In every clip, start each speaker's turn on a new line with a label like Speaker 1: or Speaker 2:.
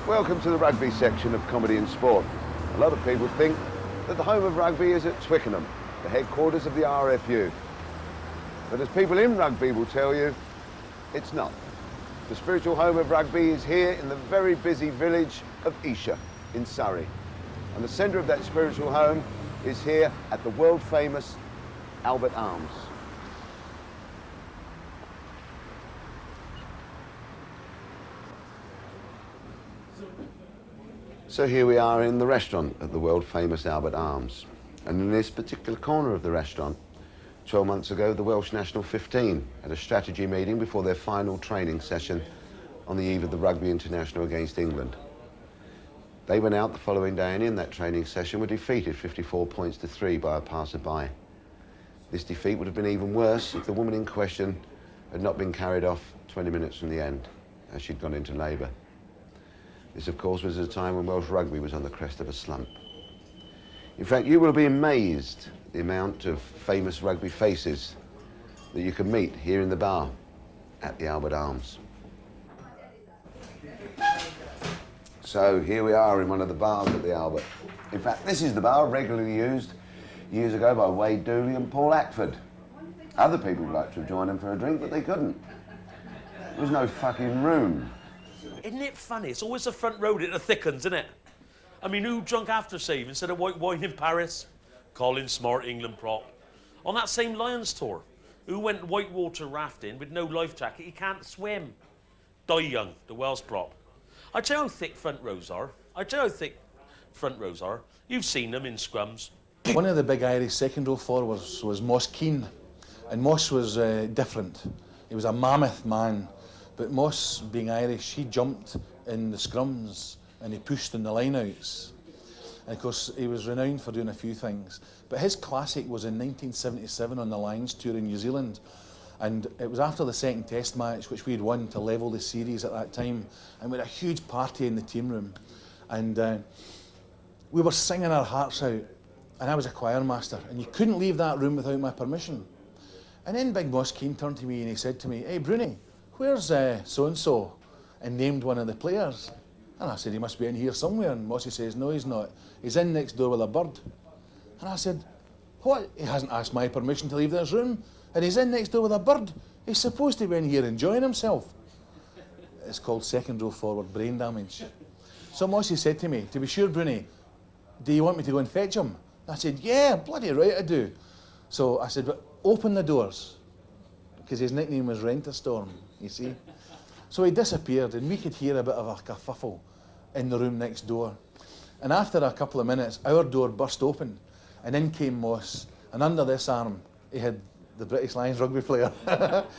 Speaker 1: Welcome to the rugby section of Comedy and Sport. A lot of people think that the home of rugby is at Twickenham, the headquarters of the RFU. But as people in rugby will tell you, it's not. The spiritual home of rugby is here in the very busy village of Esher in Surrey. And the centre of that spiritual home is here at the world-famous Albert Arms. So here we are in the restaurant at the world-famous Albert Arms. And in this particular corner of the restaurant, 12 months ago, the Welsh National 15 had a strategy meeting before their final training session on the eve of the Rugby International against England. They went out the following day and in that training session were defeated 54 points to 3 by a passer-by. This defeat would have been even worse if the woman in question had not been carried off 20 minutes from the end, as she'd gone into labour. This, of course, was at a time when Welsh rugby was on the crest of a slump. In fact, you will be amazed at the amount of famous rugby faces that you can meet here in the bar at the Albert Arms. So here we are in one of the bars at the Albert. In fact, this is the bar regularly used years ago by Wade Dooley and Paul Ackford. Other people would like to have joined them for a drink, but they couldn't. There was no fucking room.
Speaker 2: Isn't it funny? It's always the front row that thickens, isn't it? I mean, who drunk after save instead of white wine in Paris? Colin Smart, England prop. On that same Lions tour, who went whitewater rafting with no life jacket? He can't swim. Die Young, the Welsh prop. I tell you how thick front rows are. You've seen them in scrums.
Speaker 3: One of the big Irish second row forwards was Moss Keane, and Moss was different. He was a mammoth man. But Moss, being Irish, he jumped in the scrums and he pushed in the lineouts. And of course, he was renowned for doing a few things. But his classic was in 1977 on the Lions tour in New Zealand. And it was after the second test match, which we'd won to level the series at that time. And we had a huge party in the team room. And we were singing our hearts out. And I was a choir master. And you couldn't leave that room without my permission. And then Big Moss Keane turned to me and he said to me, "Hey, Bruni, where's so-and-so?" and named one of the players. And I said, "He must be in here somewhere." And Mossy says, "No, he's not. He's in next door with a bird." And I said, "What? He hasn't asked my permission to leave this room, and he's in next door with a bird? He's supposed to be in here enjoying himself." It's called second row forward brain damage. So Mossy said to me, "To be sure, Bruni, do you want me to go and fetch him?" I said, "Yeah, bloody right I do." So I said, "But open the doors," because his nickname was Rent-A-Storm, you see. So he disappeared and we could hear a bit of a kerfuffle in the room next door. And after a couple of minutes, our door burst open and in came Moss. And under this arm, he had the British Lions rugby player,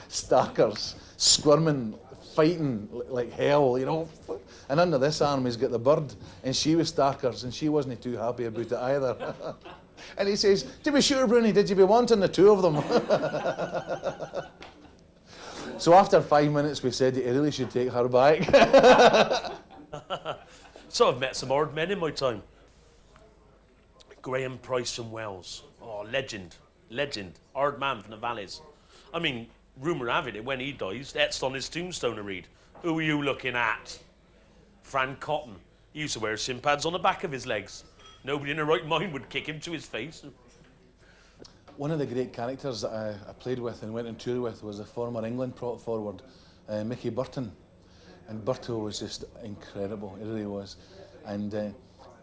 Speaker 3: Starkers, squirming, fighting like hell, you know. And under this arm, he's got the bird, and she was Starkers, and she wasn't too happy about it either. And he says, "To be sure, Bruni, did you be wanting the two of them?" So after 5 minutes, we said that he really should take her back.
Speaker 2: So I've met some hard men in my time. Graham Price from Wales. Oh, legend. Hard man from the valleys. I mean, rumour have it, when he dies, etched on his tombstone to read, "Who are you looking at?" Fran Cotton. He used to wear shin pads on the back of his legs. Nobody in their right mind would kick him to his face.
Speaker 3: One of the great characters that I played with and went on tour with was the former England prop forward, Mickey Burton. And Burto was just incredible, he really was. And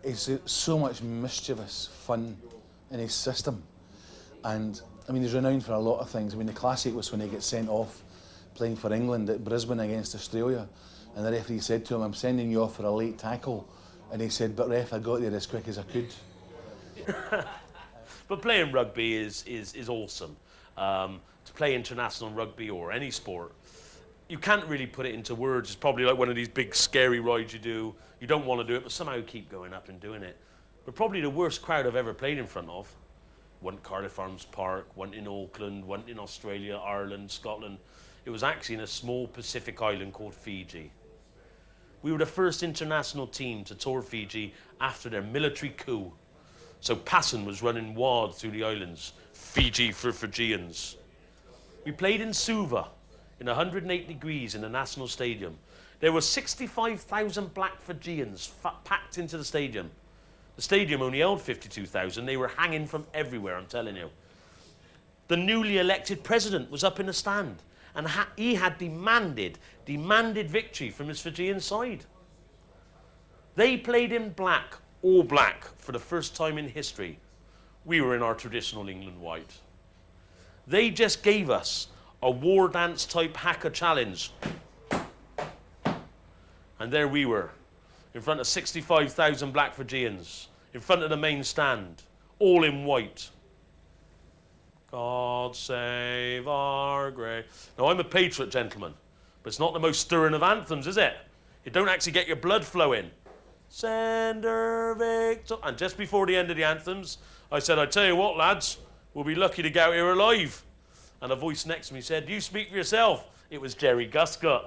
Speaker 3: he's so much mischievous fun in his system. And I mean, he's renowned for a lot of things. I mean, the classic was when he gets sent off playing for England at Brisbane against Australia. And the referee said to him, "I'm sending you off for a late tackle." And he said, "But ref, I got there as quick as I could."
Speaker 2: But playing rugby is awesome. To play international rugby or any sport, you can't really put it into words. It's probably like one of these big scary rides you do. You don't want to do it, but somehow you keep going up and doing it. But probably the worst crowd I've ever played in front of, one at Cardiff Arms Park, one in Auckland, one in Australia, Ireland, Scotland. It was actually in a small Pacific island called Fiji. We were the first international team to tour Fiji after their military coup. So Passon was running wild through the islands, Fiji for Fijians. We played in Suva in 108 degrees in the National Stadium. There were 65,000 black Fijians packed into the stadium. The stadium only held 52,000. They were hanging from everywhere, I'm telling you. The newly elected president was up in the stand, and he had demanded victory from his Fijian side. They played in black, all black, for the first time in history. We were in our traditional England white. They just gave us a war dance type haka challenge. And there we were, in front of 65,000 black Fijians, in front of the main stand, all in white. God save our great... Now, I'm a patriot, gentlemen, but it's not the most stirring of anthems, is it? You don't actually get your blood flowing. Send her victor... And just before the end of the anthems, I said, I tell you what, lads, we'll be lucky to get out here alive. And a voice next to me said, you speak for yourself. It was Jerry Guscott.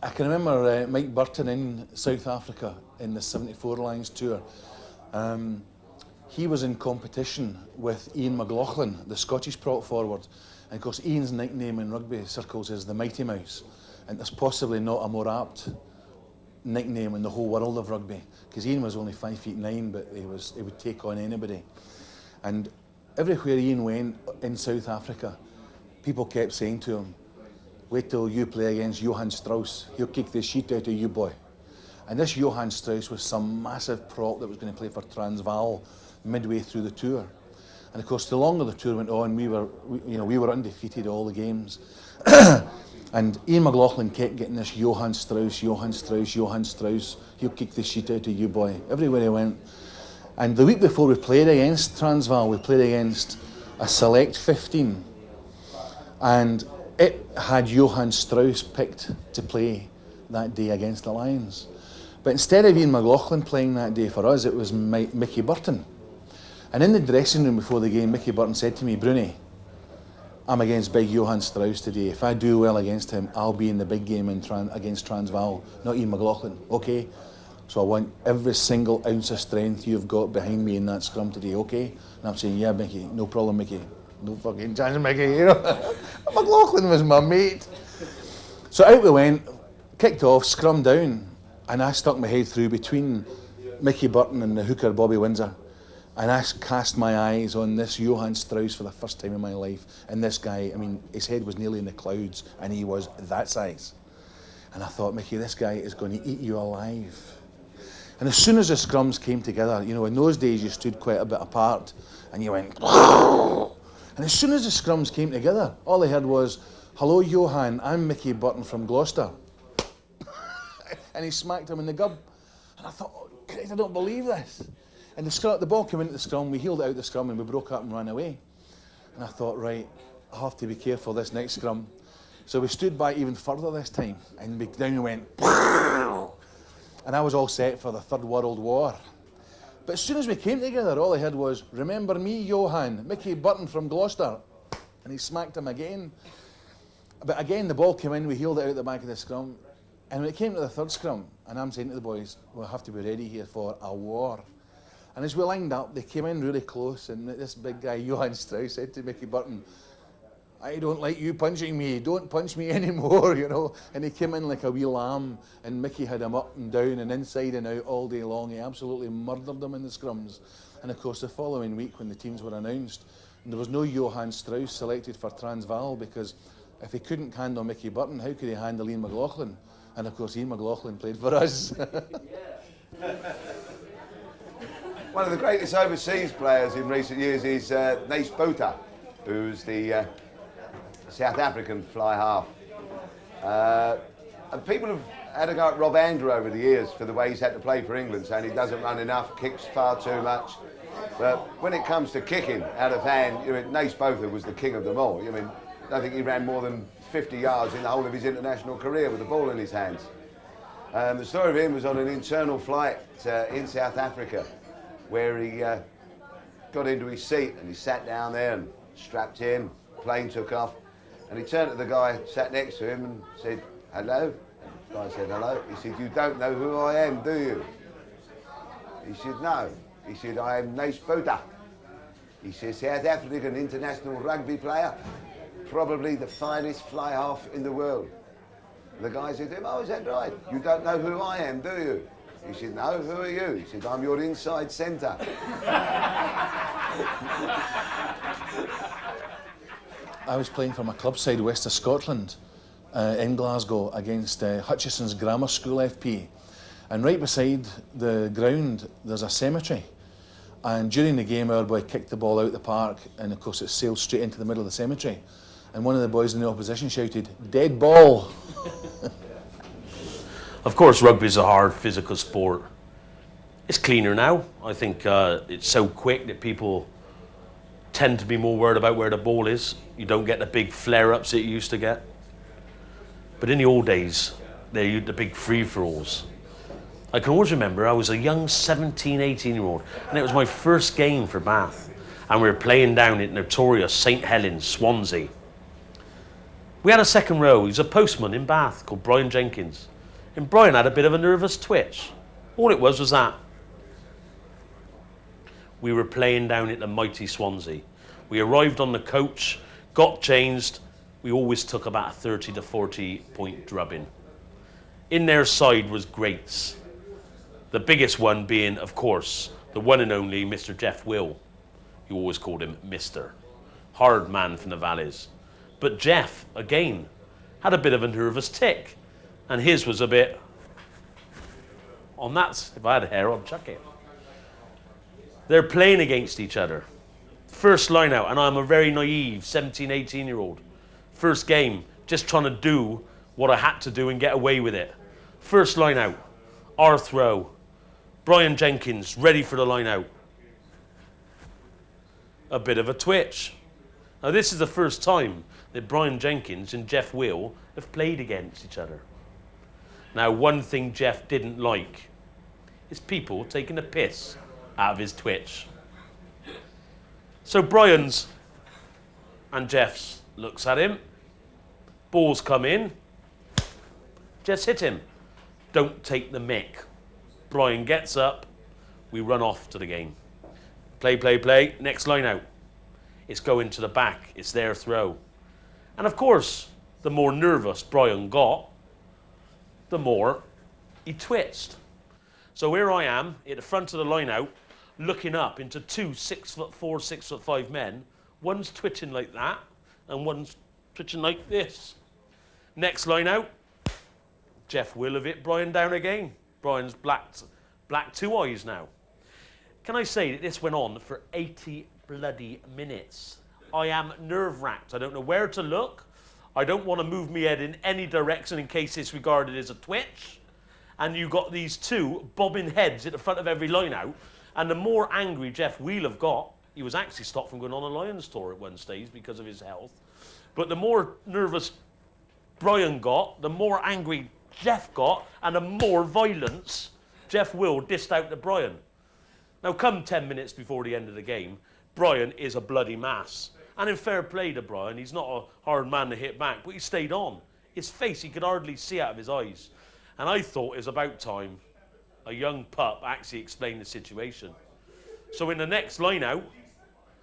Speaker 3: I can remember Mike Burton in South Africa in the 74 Lions tour. He was in competition with Ian McLaughlin, the Scottish prop forward. And of course, Ian's nickname in rugby circles is the Mighty Mouse. And there's possibly not a more apt nickname in the whole world of rugby. Because Ian was only 5'9", but he would take on anybody. And everywhere Ian went in South Africa, people kept saying to him, wait till you play against Johan Strauss. He'll kick the shit out of you, boy. And this Johan Strauss was some massive prop that was going to play for Transvaal midway through the tour. And of course, the longer the tour went on, we were undefeated all the games. And Ian McLaughlin kept getting this Johan Strauss, Johan Strauss, Johan Strauss. He'll kick the shit out of you, boy. Everywhere he went. And the week before we played against Transvaal, we played against a select 15. And it had Johan Strauss picked to play that day against the Lions. But instead of Ian McLaughlin playing that day for us, it was Mickey Burton. And in the dressing room before the game, Mickey Burton said to me, Bruni, I'm against big Johan Strauss today. If I do well against him, I'll be in the big game against Transvaal, not Ian McLaughlin, okay? So I want every single ounce of strength you've got behind me in that scrum today, okay? And I'm saying, yeah, Mickey, no problem, Mickey. No fucking chance, Mickey, you know. McLaughlin was my mate. So out we went, kicked off, scrum down, and I stuck my head through between Mickey Burton and the hooker Bobby Windsor. And I cast my eyes on this Johan Strauss for the first time in my life. And this guy, I mean, his head was nearly in the clouds, and he was that size. And I thought, Mickey, this guy is going to eat you alive. And as soon as the scrums came together, you know, in those days you stood quite a bit apart, and you went, and as soon as the scrums came together, all I heard was, hello, Johan, I'm Mickey Burton from Gloucester. And he smacked him in the gub. And I thought, oh, Christ, I don't believe this. And the ball came into the scrum, we heeled out the scrum, and we broke up and ran away. And I thought, right, I have to be careful this next scrum. So we stood back even further this time, and down we went, and I was all set for the Third World War. But as soon as we came together, all I heard was, remember me, Johan, Mickey Burton from Gloucester. And he smacked him again. But again, the ball came in, we heeled it out the back of the scrum. And when it came to the third scrum, and I'm saying to the boys, we'll have to be ready here for a war. And as we lined up, they came in really close, and this big guy, Johan Strauss, said to Mickey Burton, I don't like you punching me, don't punch me anymore, you know. And he came in like a wee lamb, and Mickey had him up and down and inside and out all day long. He absolutely murdered them in the scrums. And of course, the following week when the teams were announced, there was no Johan Strauss selected for Transvaal, because if he couldn't handle Mickey Burton, how could he handle Ian McLaughlin? And of course, Ian McLaughlin played for us.
Speaker 1: One of the greatest overseas players in recent years is Nace Botha, who's the South African fly half. And people have had a go at Rob Andrew over the years for the way he's had to play for England, saying he doesn't run enough, kicks far too much. But when it comes to kicking out of hand, you know, Nace Botha was the king of them all. I mean, I don't think he ran more than 50 yards in the whole of his international career with the ball in his hands. The story of him was on an internal flight in South Africa, where he got into his seat and he sat down there and strapped in, plane took off, and he turned to the guy sat next to him and said, hello? And the guy said, hello. He said, you don't know who I am, do you? He said, no. He said, I am Nace Botha. He said, South African international rugby player, probably the finest fly half in the world. The guy said to him, oh, is that right? You don't know who I am, do you? He said, no, who are you? He said, I'm your inside centre.
Speaker 3: I was playing for my club side, West of Scotland, in Glasgow, against Hutchison's Grammar School FP. And right beside the ground, there's a cemetery. And during the game, our boy kicked the ball out the park, and of course it sailed straight into the middle of the cemetery. And one of the boys in the opposition shouted, "Dead ball!"
Speaker 2: Of course, rugby is a hard physical sport. It's cleaner now. I think it's so quick that people tend to be more worried about where the ball is. You don't get the big flare-ups that you used to get. But in the old days, they used the big free-for-alls. I can always remember I was a young 17, 18-year-old, and it was my first game for Bath. And we were playing down at notorious St Helens, Swansea. We had a second row. He was a postman in Bath called Brian Jenkins. And Brian had a bit of a nervous twitch. All it was that. We were playing down at the mighty Swansea. We arrived on the coach, got changed. We always took about a 30 to 40 point drubbing. In their side was greats. The biggest one being, of course, the one and only Mr. Jeff Will. You always called him Mr. Hard man from the valleys. But Jeff, again, had a bit of a nervous tick. And his was a bit on that. If I had hair, I'd chuck it. They're playing against each other. First line out, and I'm a very naive 17, 18-year-old. First game, just trying to do what I had to do and get away with it. First line out, our throw. Brian Jenkins, ready for the line out. A bit of a twitch. Now this is the first time that Brian Jenkins and Jeff Will have played against each other. Now one thing Jeff didn't like is people taking the piss out of his twitch. So Brian's and Jeff's looks at him. Balls come in. Just hit him. Don't take the mick. Brian gets up. We run off to the game. Play, play, play. Next line out. It's going to the back. It's their throw. And of course, the more nervous Brian got, the more he twitched. So here I am at the front of the line out, looking up into two 6'4", 6'5" men. One's twitching like that, and one's twitching like this. Next line out, Jeff Will have hit Brian down again. Brian's black two eyes now. Can I say that this went on for 80 bloody minutes? I am nerve-wracked. I don't know where to look. I don't want to move my head in any direction in case it's regarded as a twitch. And you got these two bobbing heads at the front of every line out. And the more angry Jeff Wheel have got, he was actually stopped from going on a Lions tour at one stage because of his health. But the more nervous Brian got, the more angry Jeff got, and the more violence Jeff Will dished out to Brian. Now, come 10 minutes before the end of the game, Brian is a bloody mass. And in fair play to Brian, he's not a hard man to hit back, but he stayed on. His face, he could hardly see out of his eyes. And I thought it was about time a young pup actually explained the situation. So in the next line out,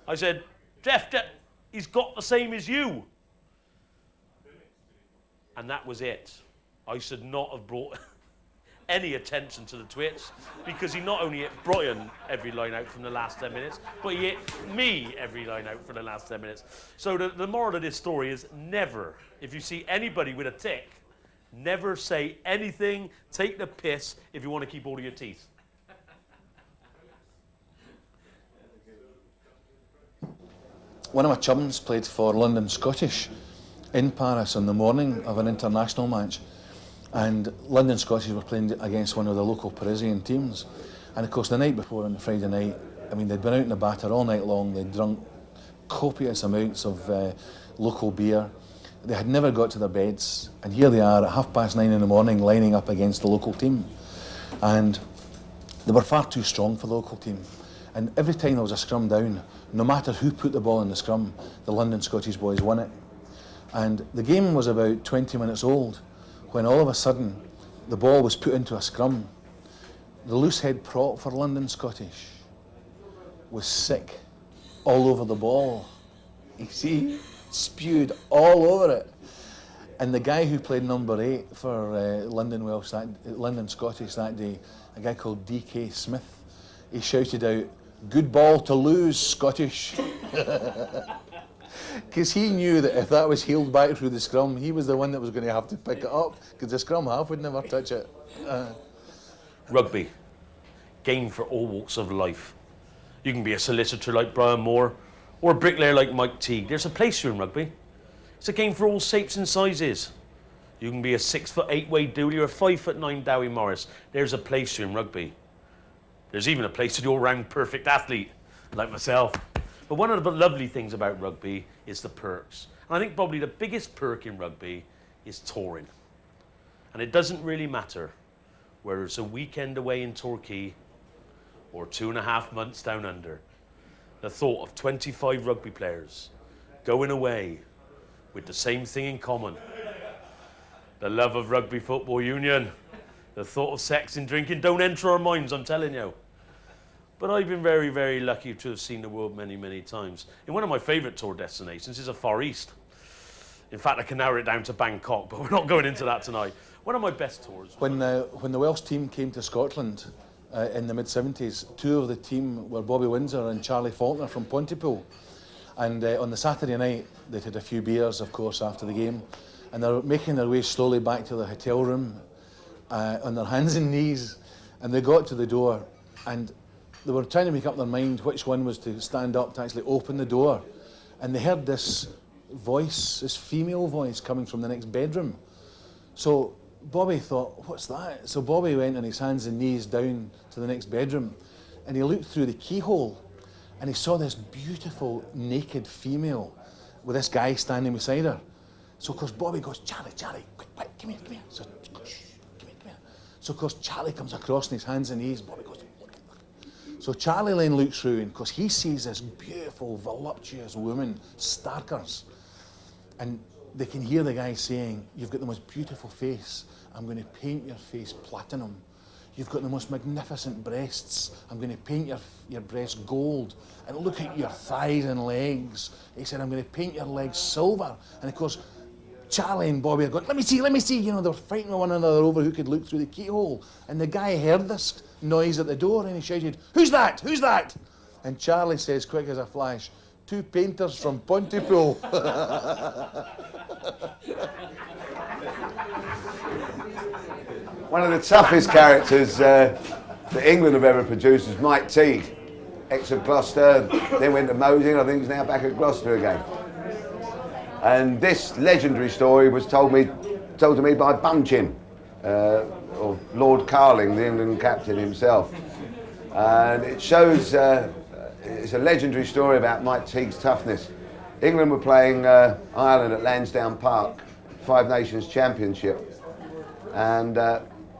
Speaker 2: I said, Jeff, he's got the same as you. And that was it. I should not have brought any attention to the twitch, because he not only hit Brian every line out from the last 10 minutes, but he hit me every line out for the last 10 minutes. So the moral of this story is never, if you see anybody with a tick, never say anything, take the piss if you want to keep all of your teeth.
Speaker 3: One of my chums played for London Scottish in Paris on the morning of an international match. And London Scottish were playing against one of the local Parisian teams. And of course, the night before, on the Friday night, I mean, they'd been out in the batter all night long. They'd drunk copious amounts of local beer. They had never got to their beds. And here they are at 9:30 in the morning, lining up against the local team. And they were far too strong for the local team. And every time there was a scrum down, no matter who put the ball in the scrum, the London Scottish boys won it. And the game was about 20 minutes old, when all of a sudden the ball was put into a scrum. The loose head prop for London Scottish was sick all over the ball. You see? spewed all over it. And the guy who played number 8 for London Scottish that day, a guy called D.K. Smith, he shouted out, "Good ball to lose, Scottish." Because he knew that if that was heeled back through the scrum, he was the one that was going to have to pick it up, because the scrum half would never touch it.
Speaker 2: Rugby, game for all walks of life. You can be a solicitor like Brian Moore, or a bricklayer like Mike Teague. There's a place for you in rugby. It's a game for all shapes and sizes. You can be a 6'8" Wade Dooley or a 5'9" Dowie Morris. There's a place for you in rugby. There's even a place for the all-round perfect athlete, like myself. But one of the lovely things about rugby is the perks. And I think probably the biggest perk in rugby is touring. And it doesn't really matter whether it's a weekend away in Torquay or 2.5 months down under. The thought of 25 rugby players going away with the same thing in common. The love of rugby football union. The thought of sex and drinking don't enter our minds, I'm telling you. But I've been very, very lucky to have seen the world many, many times. And one of my favourite tour destinations is the Far East. In fact, I can narrow it down to Bangkok, but we're not going into that tonight. One of my best tours.
Speaker 3: When the Welsh team came to Scotland in the mid-70s, 2 of the team were Bobby Windsor and Charlie Faulkner from Pontypool. And on the Saturday night, they'd had a few beers, of course, after the game. And they're making their way slowly back to the hotel room on their hands and knees. And they got to the door, and they were trying to make up their mind which one was to stand up to actually open the door. And they heard this voice, this female voice coming from the next bedroom. So Bobby thought, what's that? So Bobby went on his hands and knees down to the next bedroom, and he looked through the keyhole, and he saw this beautiful naked female with this guy standing beside her. So of course Bobby goes, Charlie, quick, come here. So, come here. So of course Charlie comes across on his hands and knees. Bobby goes, look. So Charlie then looks through, and of course he sees this beautiful, voluptuous woman, starkers. And they can hear the guy saying, "You've got the most beautiful face. I'm going to paint your face platinum. You've got the most magnificent breasts. I'm going to paint your breasts gold. And look at your thighs and legs." He said, "I'm going to paint your legs silver." And of course, Charlie and Bobby are going, let me see. You know, they were fighting with one another over who could look through the keyhole. And the guy heard this noise at the door, and he shouted, "Who's that? Who's that?" And Charlie says, quick as a flash, "2 painters from Pontypool."
Speaker 1: One of the toughest characters that England have ever produced is Mike Teague, ex of Gloucester, then went to Mosing. I think he's now back at Gloucester again. And this legendary story was told to me by Bunchin, or Lord Carling, the England captain himself. And it shows, it's a legendary story about Mike Teague's toughness. England were playing Ireland at Lansdowne Park, 5 Nations Championship. And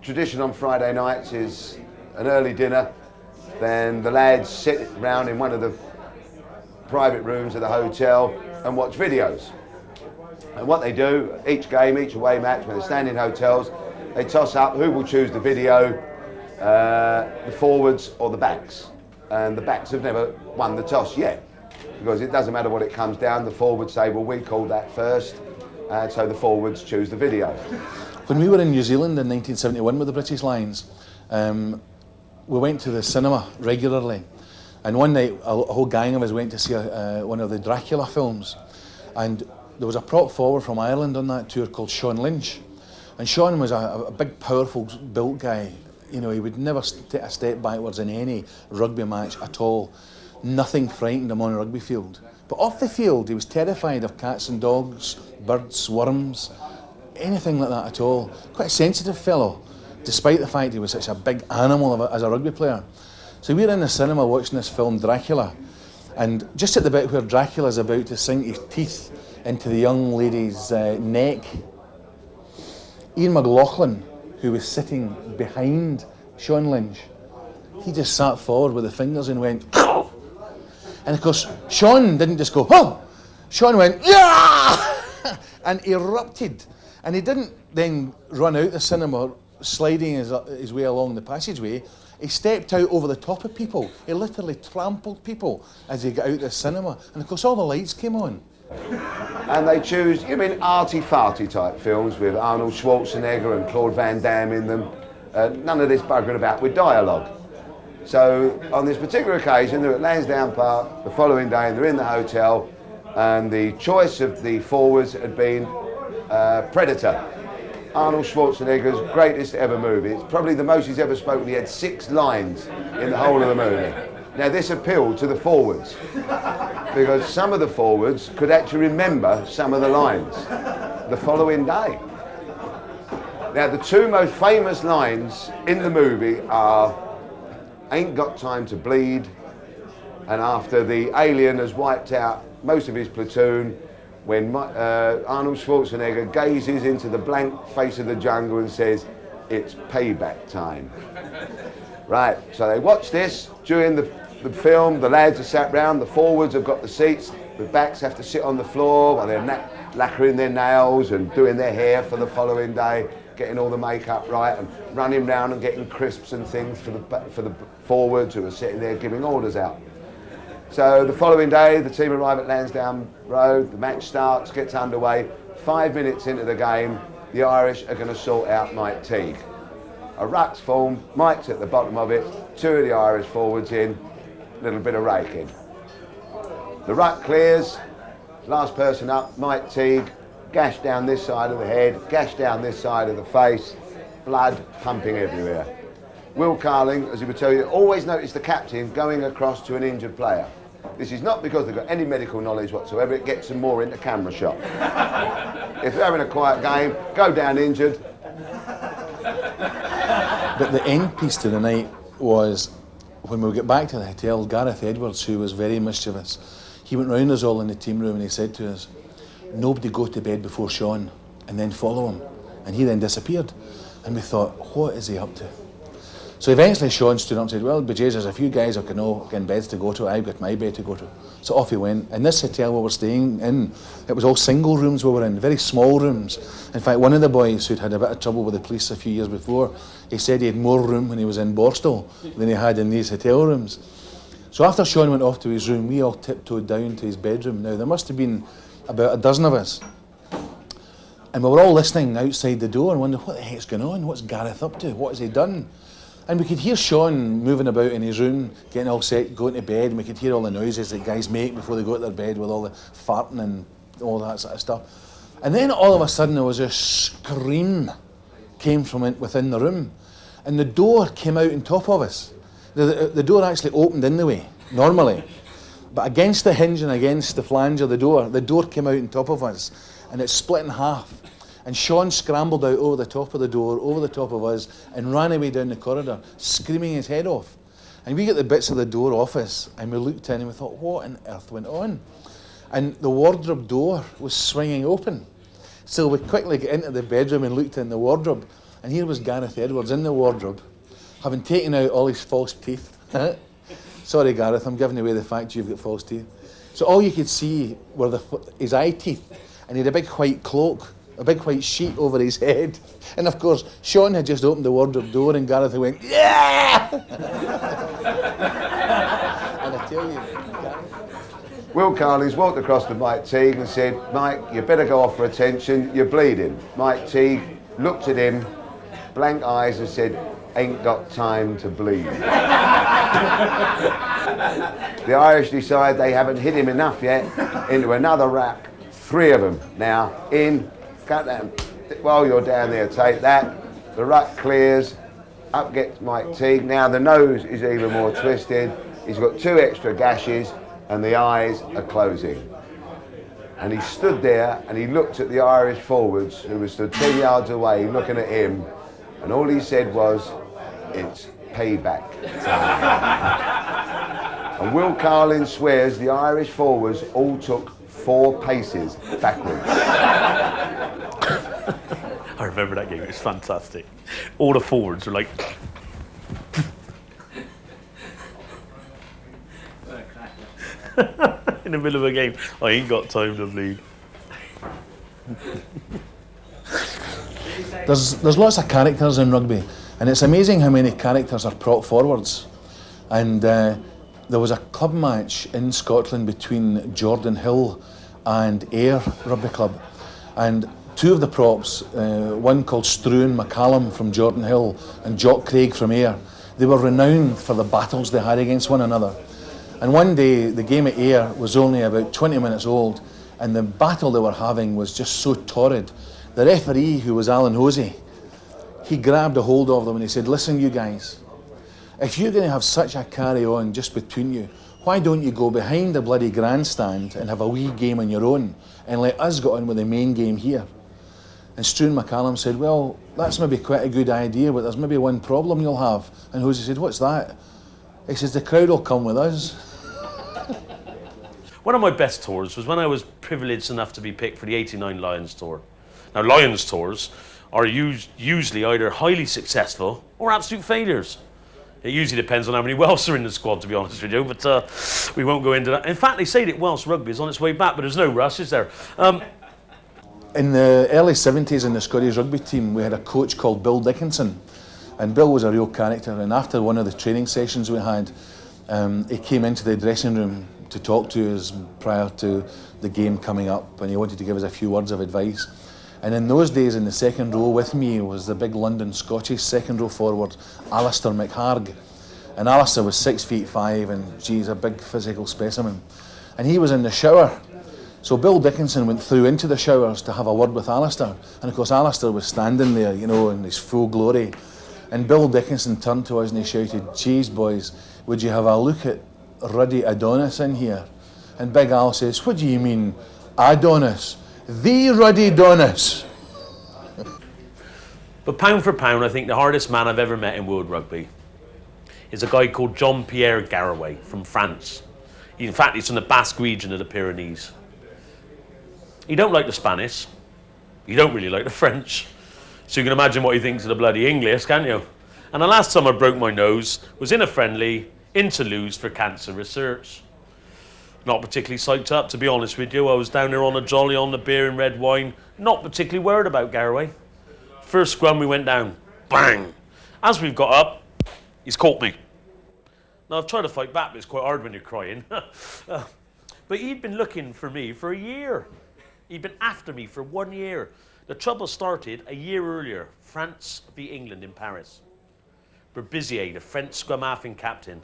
Speaker 1: tradition on Friday nights is an early dinner. Then the lads sit round in one of the private rooms of the hotel and watch videos. And what they do, each game, each away match, when they stand in hotels, they toss up who will choose the video, the forwards or the backs. And the backs have never won the toss yet, because it doesn't matter what it comes down. The forwards say, well, we called that first, so the forwards choose the video.
Speaker 3: When we were in New Zealand in 1971 with the British Lions, we went to the cinema regularly. And one night, a whole gang of us went to see one of the Dracula films. And there was a prop forward from Ireland on that tour called Sean Lynch. And Sean was a big, powerful built guy. You know, he would never take a step backwards in any rugby match at all. Nothing frightened him on a rugby field. But off the field, he was terrified of cats and dogs, birds, worms, anything like that at all. Quite a sensitive fellow, despite the fact he was such a big animal as a rugby player. So we were in the cinema watching this film, Dracula. And just at the bit where Dracula's about to sink his teeth into the young lady's neck, Ian McLaughlin, who was sitting behind Sean Lynch, he just sat forward with the fingers and went, "Ow!" And of course, Sean didn't just go, "Oh!" Sean went, "Yeah!" and erupted. And he didn't then run out the cinema, sliding his way along the passageway. He stepped out over the top of people. He literally trampled people as he got out of the cinema. And of course, all the lights came on.
Speaker 1: And they choose, you mean, arty-farty type films with Arnold Schwarzenegger and Claude Van Damme in them. None of this buggering about with dialogue. So on this particular occasion, they're at Lansdowne Park the following day, and they're in the hotel, and the choice of the forwards had been Predator, Arnold Schwarzenegger's greatest ever movie. It's probably the most he's ever spoken. He had 6 lines in the whole of the movie. Now this appealed to the forwards, because some of the forwards could actually remember some of the lines the following day. Now the 2 most famous lines in the movie are "Ain't got time to bleed," and after the alien has wiped out most of his platoon, when Arnold Schwarzenegger gazes into the blank face of the jungle and says, "It's payback time." Right, so they watch this during the film. The lads are sat round, the forwards have got the seats, the backs have to sit on the floor while they're lacquering their nails and doing their hair for the following day, getting all the makeup right and running round and getting crisps and things for the forwards who are sitting there giving orders out. So the following day, the team arrive at Lansdowne Road, the match starts, gets underway. 5 minutes into the game, the Irish are going to sort out Mike Teague. A ruck's formed, Mike's at the bottom of it, 2 of the Irish forwards in, a little bit of raking. The ruck clears, last person up, Mike Teague, gash down this side of the head, gash down this side of the face, blood pumping everywhere. Will Carling, as he would tell you, always noticed the captain going across to an injured player. This is not because they've got any medical knowledge whatsoever, it gets them more into camera shot. If they're having a quiet game, go down injured.
Speaker 3: But the end piece to the night was when we got back to the hotel, Gareth Edwards, who was very mischievous, he went round us all in the team room and he said to us, "Nobody go to bed before Sean and then follow him." And he then disappeared. And we thought, what is he up to? So eventually Sean stood up and said, "Well, bejesus, there's a few guys who can get beds to go to. I've got my bed to go to." So off he went. And this hotel we were staying in, it was all single rooms we were in, very small rooms. In fact, one of the boys who'd had a bit of trouble with the police a few years before, he said he had more room when he was in Borstal than he had in these hotel rooms. So after Sean went off to his room, we all tiptoed down to his bedroom. Now, there must have been about a dozen of us. And we were all listening outside the door and wondering, what the heck's going on? What's Gareth up to? What has he done? And we could hear Sean moving about in his room, getting all set, going to bed, and we could hear all the noises that guys make before they go to their bed with all the farting and all that sort of stuff. And then all of a sudden there was a scream came from within the room, and the door came out on top of us. The door actually opened in the way, normally, but against the hinge and against the flange of the door came out on top of us, and it split in half. And Sean scrambled out over the top of the door, over the top of us, and ran away down the corridor, screaming his head off. And we got the bits of the door off us, and we looked in and we thought, what on earth went on? And the wardrobe door was swinging open. So we quickly got into the bedroom and looked in the wardrobe, and here was Gareth Edwards in the wardrobe, having taken out all his false teeth. Sorry, Gareth, I'm giving away the fact you've got false teeth. So all you could see were his eye teeth, and he had a big white cloak, a big white sheet over his head. And of course, Sean had just opened the wardrobe door and Gareth went, "Yeah!" And I tell you,
Speaker 1: Will Carling's walked across to Mike Teague and said, "Mike, you better go off for attention, you're bleeding." Mike Teague looked at him, blank eyes, and said, "Ain't got time to bleed." The Irish decide they haven't hit him enough yet, into another rack. 3 of them now in. Cut them. While you're down there, take that. The ruck clears. Up gets Mike Teague. Now the nose is even more twisted. He's got 2 extra gashes and the eyes are closing. And he stood there and he looked at the Irish forwards who were stood 10 yards away looking at him, and all he said was, "It's payback time." And Will Carling swears the Irish forwards all took 4 paces backwards.
Speaker 2: I remember that game, it was fantastic. All the forwards were like... in the middle of a game, I ain't got time to bleed.
Speaker 3: There's lots of characters in rugby, and it's amazing how many characters are prop forwards. And there was a club match in Scotland between Jordan Hill and Ayr Rugby Club. And two of the props, one called Struan McCallum from Jordan Hill and Jock Craig from Ayr, they were renowned for the battles they had against one another. And one day, the game at Ayr was only about 20 minutes old, and the battle they were having was just so torrid. The referee, who was Alan Hosey, he grabbed a hold of them and he said, "Listen, you guys, if you're going to have such a carry-on just between you, why don't you go behind the bloody grandstand and have a wee game on your own and let us get on with the main game here?" And Struan McCallum said, "Well, that's maybe quite a good idea, but there's maybe one problem you'll have." And Hosey said, "What's that?" He says, "The crowd will come with us."
Speaker 2: One of my best tours was when I was privileged enough to be picked for the '89 Lions tour. Now, Lions tours are usually either highly successful or absolute failures. It usually depends on how many Welsh are in the squad, to be honest with you, but we won't go into that. In fact, they say that Welsh rugby is on its way back, but there's no rush, is there?
Speaker 3: In the early 70s in the Scottish rugby team, we had a coach called Bill Dickinson, and Bill was a real character. And after one of the training sessions we had, he came into the dressing room to talk to us prior to the game coming up, and he wanted to give us a few words of advice. And in those days, in the second row with me was the big London Scottish second row forward, Alistair McHarg. And Alistair was 6'5", and geez, a big physical specimen. And he was in the shower. So Bill Dickinson went through into the showers to have a word with Alistair. And of course, Alistair was standing there, you know, in his full glory. And Bill Dickinson turned to us and he shouted, "Geez, boys, would you have a look at Ruddy Adonis in here?" And Big Al says, "What do you mean, Adonis? The Ruddy Adonis."
Speaker 2: But pound for pound, I think the hardest man I've ever met in world rugby is a guy called Jean-Pierre Garraway from France. In fact, he's from the Basque region of the Pyrenees. He don't like the Spanish. He don't really like the French. So you can imagine what he thinks of the bloody English, can't you? And the last time I broke my nose was in a friendly in Toulouse for cancer research. Not particularly psyched up, to be honest with you. I was down there on a jolly, on the beer and red wine, not particularly worried about Garraway. First scrum, we went down. Bang! As we've got up, he's caught me. Now, I've tried to fight back, but it's quite hard when you're crying. But he'd been looking for me for a year. He'd been after me for 1 year. The trouble started a year earlier, France v England in Paris. Berbizier, the French scrum half and captain,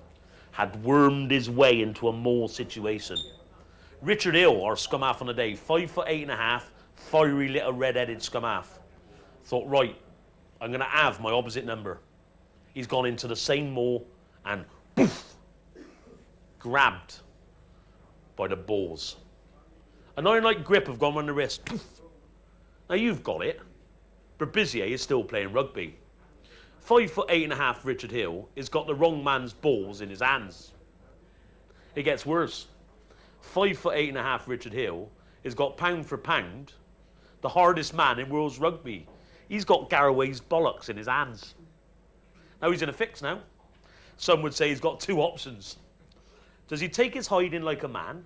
Speaker 2: had wormed his way into a mole situation. Richard Hill, our scrum half on the day, 5'8½", fiery little red-headed scrum half. Thought, right, I'm going to have my opposite number. He's gone into the same mole and poof, grabbed by the balls. An iron-like grip have gone on the wrist. Poof. Now you've got it. Berbizier is still playing rugby. 5'8½" Richard Hill has got the wrong man's balls in his hands. It gets worse. 5'8½" Richard Hill has got pound for pound the hardest man in world's rugby. He's got Garraway's bollocks in his hands. Now he's in a fix now. Some would say he's got two options. Does he take his hiding like a man,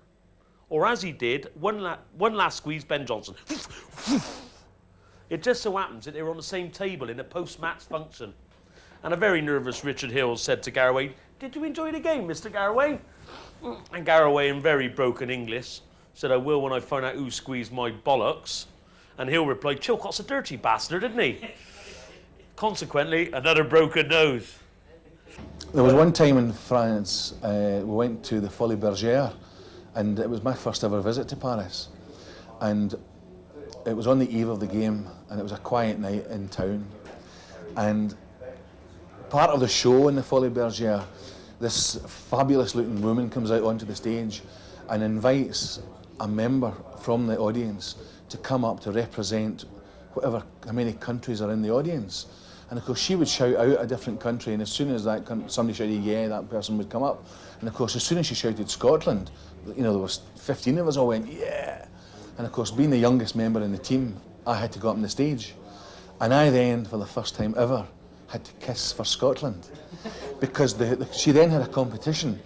Speaker 2: or as he did, one last squeeze Ben Johnson? It just so happens that they were on the same table in a post-match function. And a very nervous Richard Hill said to Garraway, "Did you enjoy the game, Mr. Garraway?" And Garraway, in very broken English, said, "I will when I find out who squeezed my bollocks." And Hill replied, "Chilcott's a dirty bastard, isn't he?" Consequently, another broken nose.
Speaker 3: There was one time in France, we went to the Folies Bergère, and it was my first ever visit to Paris. And it was on the eve of the game, and it was a quiet night in town. And part of the show in the Folies Bergère, this fabulous looking woman comes out onto the stage and invites a member from the audience to come up to represent how many countries are in the audience. And of course she would shout out a different country, and as soon as somebody shouted yeah, that person would come up. And of course as soon as she shouted Scotland, you know, there was 15 of us all went yeah. And of course being the youngest member in the team, I had to go up on the stage. And I then, for the first time ever, had to kiss for Scotland, because she then had a competition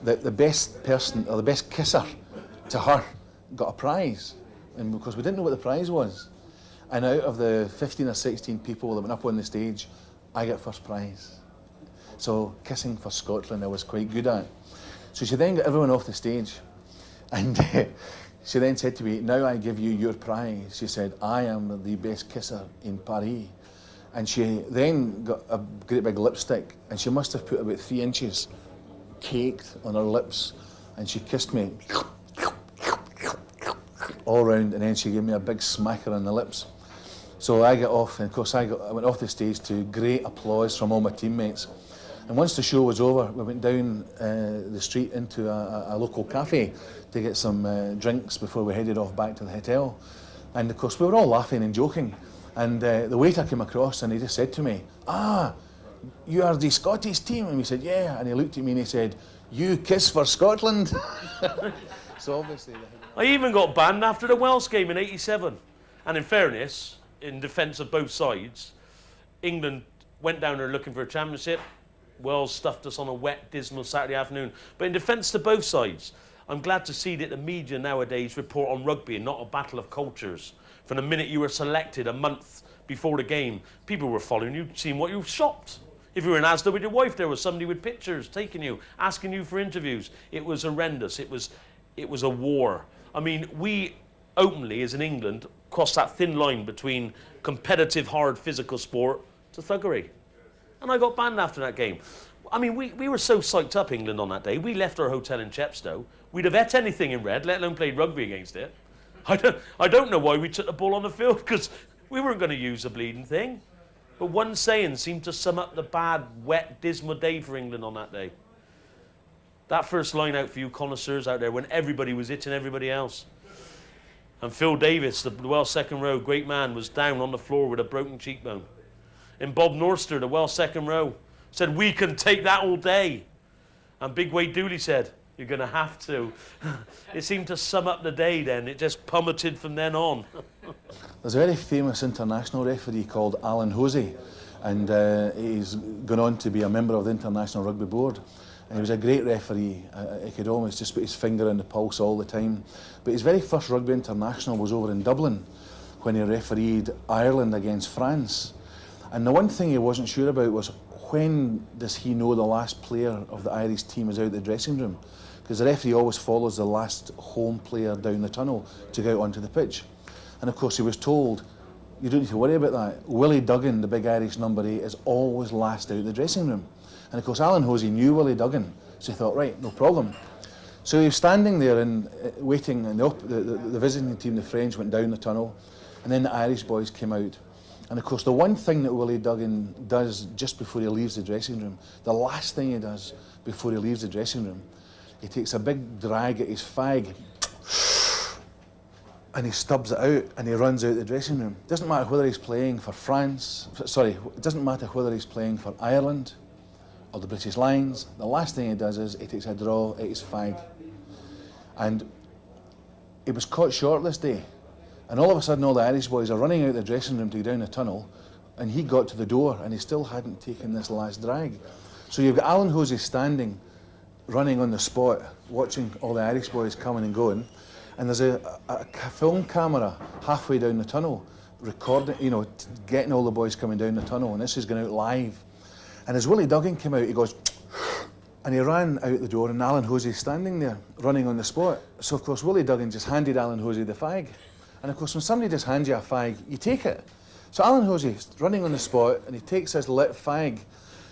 Speaker 3: that the best person or the best kisser to her got a prize, and because we didn't know what the prize was, and out of the 15 or 16 people that went up on the stage, I got first prize. So kissing for Scotland I was quite good at. So she then got everyone off the stage, and She then said to me, now I give you your prize. She said, I am the best kisser in Paris. And she then got a great big lipstick, and she must have put about 3 inches caked on her lips, and she kissed me all round, and then she gave me a big smacker on the lips. So I got off, and of course I went off the stage to great applause from all my teammates. And once the show was over, we went down the street into a local cafe to get some drinks before we headed off back to the hotel. And of course we were all laughing and joking. And the waiter came across and he just said to me, "Ah, you are the Scottish team?" And we said, "Yeah." And he looked at me and he said, "You kiss for Scotland." So obviously...
Speaker 2: I even got banned after the Welsh game in '87. And in fairness, in defence of both sides, England went down there looking for a championship. Wales stuffed us on a wet, dismal Saturday afternoon. But in defence to both sides, I'm glad to see that the media nowadays report on rugby and not a battle of cultures. From the minute you were selected a month before the game, people were following you, seeing what you shopped. If you were in Asda with your wife, there was somebody with pictures taking you, asking you for interviews. It was horrendous. It was a war. I mean, we openly, as in England, crossed that thin line between competitive, hard, physical sport to thuggery. And I got banned after that game. I mean, we were so psyched up, England, on that day. We left our hotel in Chepstow. We'd have ate anything in red, let alone played rugby against it. I don't know why we took the ball on the field, because we weren't going to use the bleeding thing. But one saying seemed to sum up the bad, wet, dismal day for England on that day. That first line out for you connoisseurs out there when everybody was hitting everybody else. And Phil Davis, the Welsh second row, great man, was down on the floor with a broken cheekbone. And Bob Norster, the Welsh second row, said, "We can take that all day." And Big Wade Dooley said, "You're going to have to." It seemed to sum up the day then. It just plummeted from then on.
Speaker 3: There's a very famous international referee called Alan Hosey, and he's gone on to be a member of the International Rugby Board. And he was a great referee. He could almost just put his finger on the pulse all the time. But his very first rugby international was over in Dublin when he refereed Ireland against France. And the one thing he wasn't sure about was, when does he know the last player of the Irish team is out the dressing room? Because the referee always follows the last home player down the tunnel to go out onto the pitch. And of course he was told, you don't need to worry about that. Willie Duggan, the big Irish number 8, is always last out the dressing room. And of course Alan Hosey knew Willie Duggan, so he thought, right, no problem. So he was standing there and waiting, and the visiting team, the French, went down the tunnel, and then the Irish boys came out. And of course the one thing that Willie Duggan does just before he leaves the dressing room, the last thing he does before he leaves the dressing room, he takes a big drag at his fag and he stubs it out and he runs out the dressing room. Doesn't matter whether he's playing for France, sorry, it doesn't matter whether he's playing for Ireland or the British Lions. The last thing he does is he takes a draw at his fag. And he was caught short this day. And all of a sudden all the Irish boys are running out the dressing room to go down the tunnel, and he got to the door and he still hadn't taken this last drag. So you've got Alan Hosey standing, running on the spot, watching all the Irish boys coming and going, and there's a film camera halfway down the tunnel, recording, you know, getting all the boys coming down the tunnel, and this is going out live. And as Willie Duggan came out, he goes, and he ran out the door, and Alan Hosey's standing there, running on the spot. So of course Willie Duggan just handed Alan Hosey the fag. And of course when somebody just hands you a fag, you take it. So Alan Hosey's running on the spot, and he takes his lit fag.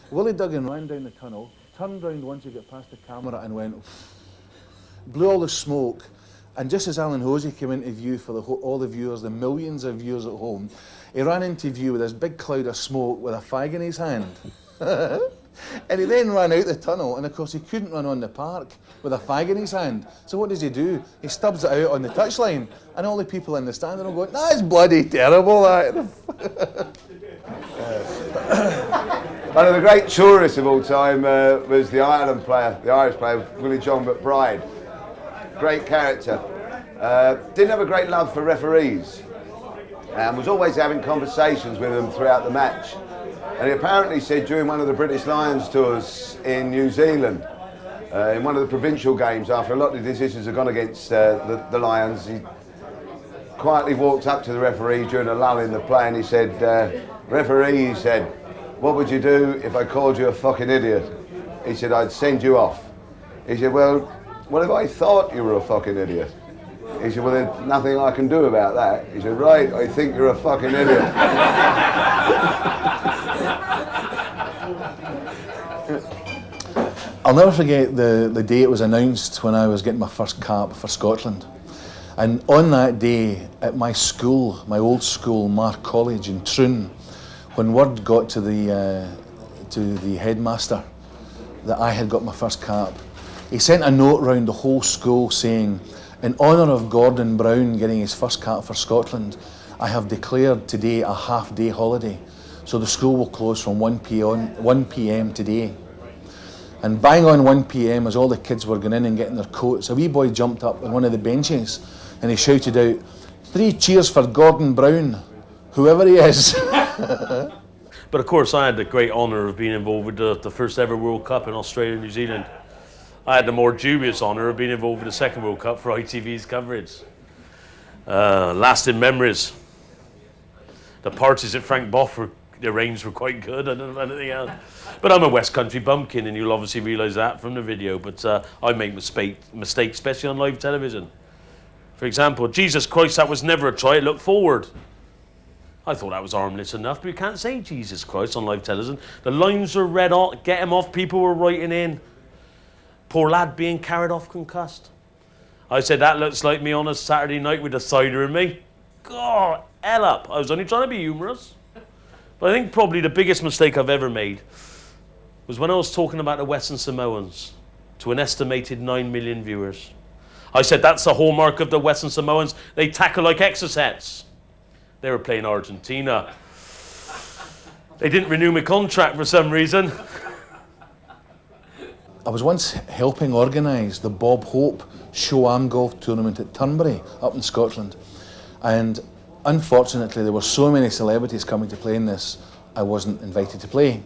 Speaker 3: Willie Duggan ran down the tunnel, turned round once he got past the camera and went, blew all the smoke, and just as Alan Hosey came into view for all the viewers, the millions of viewers at home, he ran into view with this big cloud of smoke with a fag in his hand. And he then ran out the tunnel, and of course he couldn't run on the park with a fag in his hand. So what does he do? He stubs it out on the touchline, and all the people in the stand are all going, "That's bloody terrible, that."
Speaker 1: One of the great tourists of all time was the Ireland player, the Irish player, Willie John McBride. Great character. Didn't have a great love for referees, and was always having conversations with them throughout the match. And he apparently said during one of the British Lions tours in New Zealand, in one of the provincial games, after a lot of the decisions had gone against the Lions, he quietly walked up to the referee during a lull in the play and he said, "Referee," he said, "what would you do if I called you a fucking idiot?" He said, "I'd send you off." He said, "Well, what if I thought you were a fucking idiot?" He said, well, there's nothing I can do about that. He said, right, I think you're a fucking idiot.
Speaker 3: I'll never forget the day it was announced when I was getting my first cap for Scotland. And on that day, at my school, my old school, Mark College in Troon, when word got to the headmaster that I had got my first cap, he sent a note round the whole school saying, in honour of Gordon Brown getting his first cap for Scotland, I have declared today a half-day holiday. So the school will close from 1 p.m. today. And bang on 1 p.m, as all the kids were going in and getting their coats, a wee boy jumped up on one of the benches and he shouted out, 3 cheers for Gordon Brown, whoever he is.
Speaker 2: But of course, I had the great honour of being involved with the first ever World Cup in Australia and New Zealand. I had the more dubious honour of being involved with the second World Cup for ITV's coverage. Lasting memories. The parties at Frank Boff arranged were quite good. I don't know anything else. But I'm a West Country bumpkin, and you'll obviously realise that from the video. But I make mistakes, especially on live television. For example, Jesus Christ, that was never a try, look forward. I thought that was harmless enough, but you can't say Jesus Christ on live television. The lines were read out, get him off, people were writing in. Poor lad being carried off concussed. I said, that looks like me on a Saturday night with a cider in me. God, hell up. I was only trying to be humorous. But I think probably the biggest mistake I've ever made was when I was talking about the Western Samoans to an estimated 9 million viewers. I said, that's the hallmark of the Western Samoans. They tackle like exocets. They were playing Argentina. They didn't renew my contract for some reason.
Speaker 3: I was once helping organise the Bob Hope Show-Am golf tournament at Turnberry up in Scotland. And unfortunately, there were so many celebrities coming to play in this, I wasn't invited to play.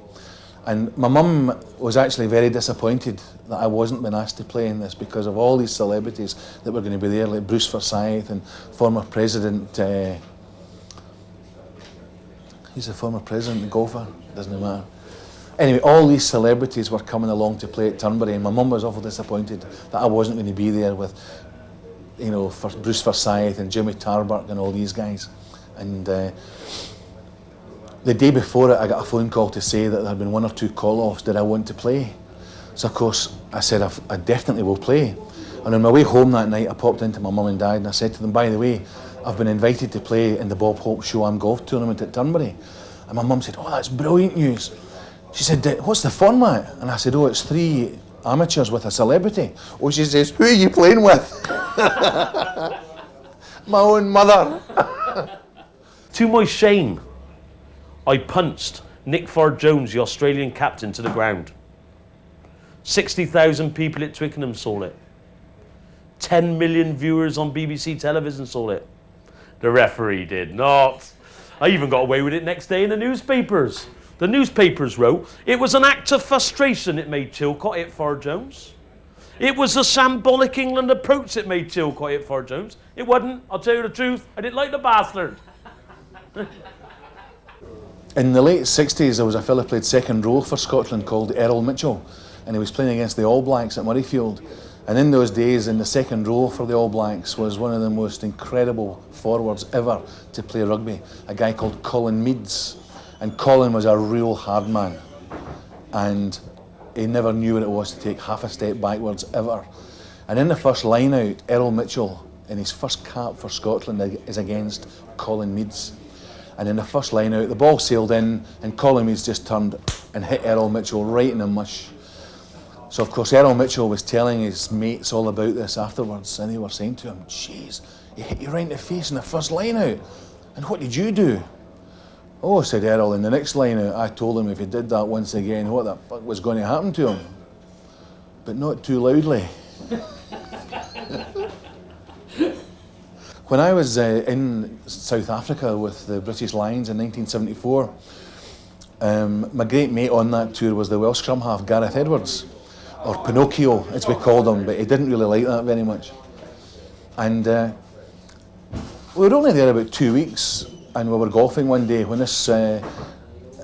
Speaker 3: And my mum was actually very disappointed that I wasn't been asked to play in this because of all these celebrities that were going to be there, like Bruce Forsyth and former President, he's the former president, the golfer, doesn't matter. Anyway, all these celebrities were coming along to play at Turnberry, and my mum was awful disappointed that I wasn't going to be there with, you know, for Bruce Forsyth and Jimmy Tarbuck and all these guys. And the day before it, I got a phone call to say that there had been 1 or 2 call-offs. Did I want to play? So of course, I said I definitely will play. And on my way home that night, I popped into my mum and dad and I said to them, by the way, I've been invited to play in the Bob Hope Show-Am golf tournament at Turnberry. And my mum said, oh, that's brilliant news. She said, what's the format? And I said, oh, it's 3 amateurs with a celebrity. Oh, she says, who are you playing with? My own mother.
Speaker 2: To my shame, I punched Nick Farr-Jones, the Australian captain, to the ground. 60,000 people at Twickenham saw it. 10 million viewers on BBC television saw it. The referee did not. I even got away with it next day in the newspapers. The newspapers wrote, it was an act of frustration it made Chilcott hit Farr-Jones. It was a shambolic England approach that made Chilcott hit Farr-Jones. It wasn't, I'll tell you the truth, I didn't like the bastard.
Speaker 3: In the late 60s, there was a fella who played second row for Scotland called Errol Mitchell, and he was playing against the All Blacks at Murrayfield. And in those days, in the second row for the All Blacks was one of the most incredible forwards ever to play rugby, a guy called Colin Meads. And Colin was a real hard man, and he never knew what it was to take half a step backwards ever. And in the first line out, Errol Mitchell, in his first cap for Scotland, is against Colin Meads. And in the first line out, the ball sailed in, and Colin Meads just turned and hit Errol Mitchell right in the mush. So of course Errol Mitchell was telling his mates all about this afterwards, and they were saying to him, jeez, he hit you right in the face in the first line out, and what did you do? Oh, said Errol, in the next line out, I told him if he did that once again, what the fuck was going to happen to him? But not too loudly. When I was in South Africa with the British Lions in 1974, my great mate on that tour was the Welsh scrum half, Gareth Edwards, or Pinocchio, as we called him, but he didn't really like that very much. And we were only there about 2 weeks, and we were golfing one day when this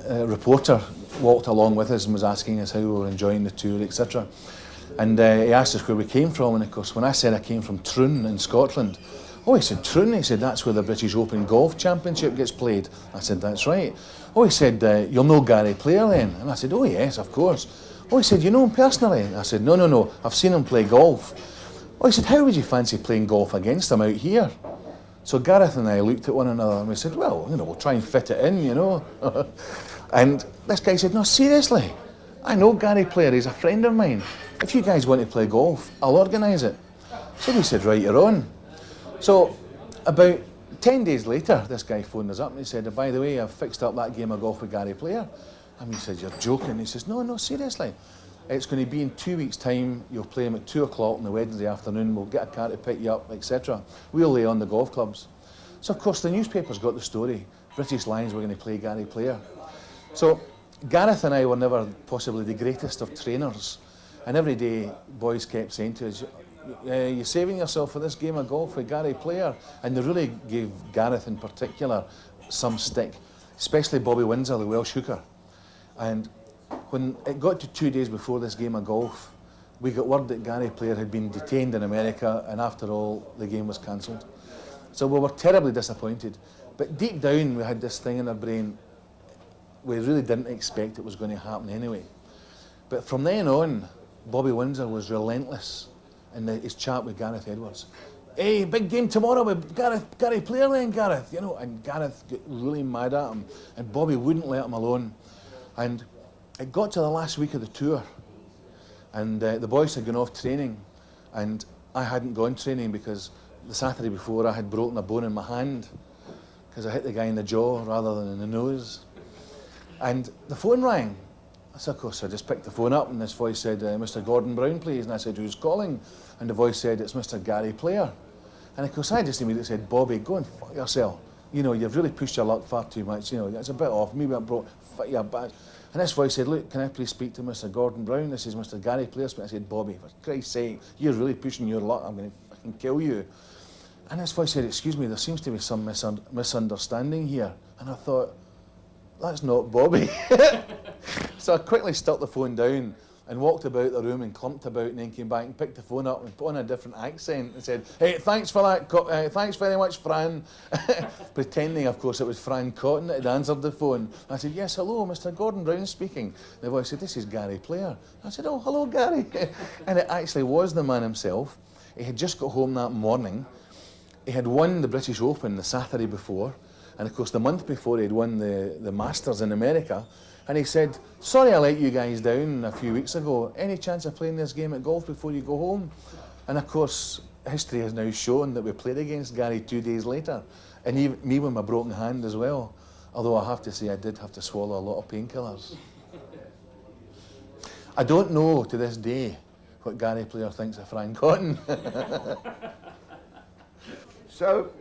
Speaker 3: reporter walked along with us and was asking us how we were enjoying the tour, etc. And he asked us where we came from, and of course when I said I came from Troon in Scotland, oh, he said, Troon? He said, that's where the British Open Golf Championship gets played. I said, that's right. Oh, he said, you'll know Gary Player then? And I said, oh yes, of course. Oh, he said, you know him personally? I said, no, I've seen him play golf. Oh, he said, how would you fancy playing golf against him out here? So Gareth and I looked at one another and we said, well, you know, we'll try and fit it in, you know. And this guy said, no, seriously, I know Gary Player, he's a friend of mine. If you guys want to play golf, I'll organise it. So we said, right, you're on. So about 10 days later, this guy phoned us up and he said, by the way, I've fixed up that game of golf with Gary Player. And we said, you're joking. He says, no, seriously. It's going to be in 2 weeks' time. You'll play him at 2 o'clock on the Wednesday afternoon. We'll get a car to pick you up, etc. We'll lay on the golf clubs. So, of course, the newspapers got the story. British Lions were going to play Gary Player. So Gareth and I were never possibly the greatest of trainers. And every day, boys kept saying to us, you're saving yourself for this game of golf with Gary Player. And they really gave Gareth in particular some stick, especially Bobby Windsor, the Welsh hooker. And when it got to 2 days before this game of golf, we got word that Gary Player had been detained in America, and after all, the game was cancelled. So we were terribly disappointed. But deep down, we had this thing in our brain, we really didn't expect it was going to happen anyway. But from then on, Bobby Windsor was relentless in his chat with Gareth Edwards. Hey, big game tomorrow with Gary Player then, Gareth, you know. And Gareth got really mad at him, and Bobby wouldn't let him alone. And it got to the last week of the tour, and the boys had gone off training, and I hadn't gone training because the Saturday before I had broken a bone in my hand because I hit the guy in the jaw rather than in the nose. And the phone rang. So, of course, I just picked the phone up, and this voice said, Mr. Gordon Brown, please. And I said, who's calling? And the voice said, it's Mr. Gary Player. And, of course, I just immediately said, Bobby, go and fuck yourself. You know, you've really pushed your luck far too much. You know, it's a bit off. Maybe I brought your back. And this voice said, look, can I please speak to Mr. Gordon Brown? This is Mr. Gary Player. I said, Bobby, for Christ's sake, you're really pushing your luck. I'm going to fucking kill you. And this voice said, excuse me, there seems to be some misunderstanding here. And I thought, that's not Bobby. So I quickly stuck the phone down and walked about the room and clumped about, and then came back and picked the phone up and put on a different accent and said, hey, thanks for that, thanks very much, Fran. Pretending, of course, it was Fran Cotton that had answered the phone. I said, yes, hello, Mr. Gordon Brown speaking. The voice said, this is Gary Player. I said, oh, hello, Gary. And it actually was the man himself. He had just got home that morning. He had won the British Open the Saturday before, and of course the month before he had won the Masters in America. And he said, sorry I let you guys down a few weeks ago. Any chance of playing this game at golf before you go home? And of course, history has now shown that we played against Gary 2 days later. And even me with my broken hand as well. Although I have to say I did have to swallow a lot of painkillers. I don't know to this day what Gary Player thinks of Frank Cotton.
Speaker 1: So,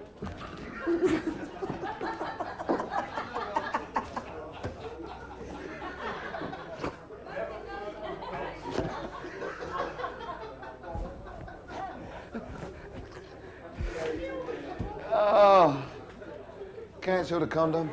Speaker 1: cancel the condom.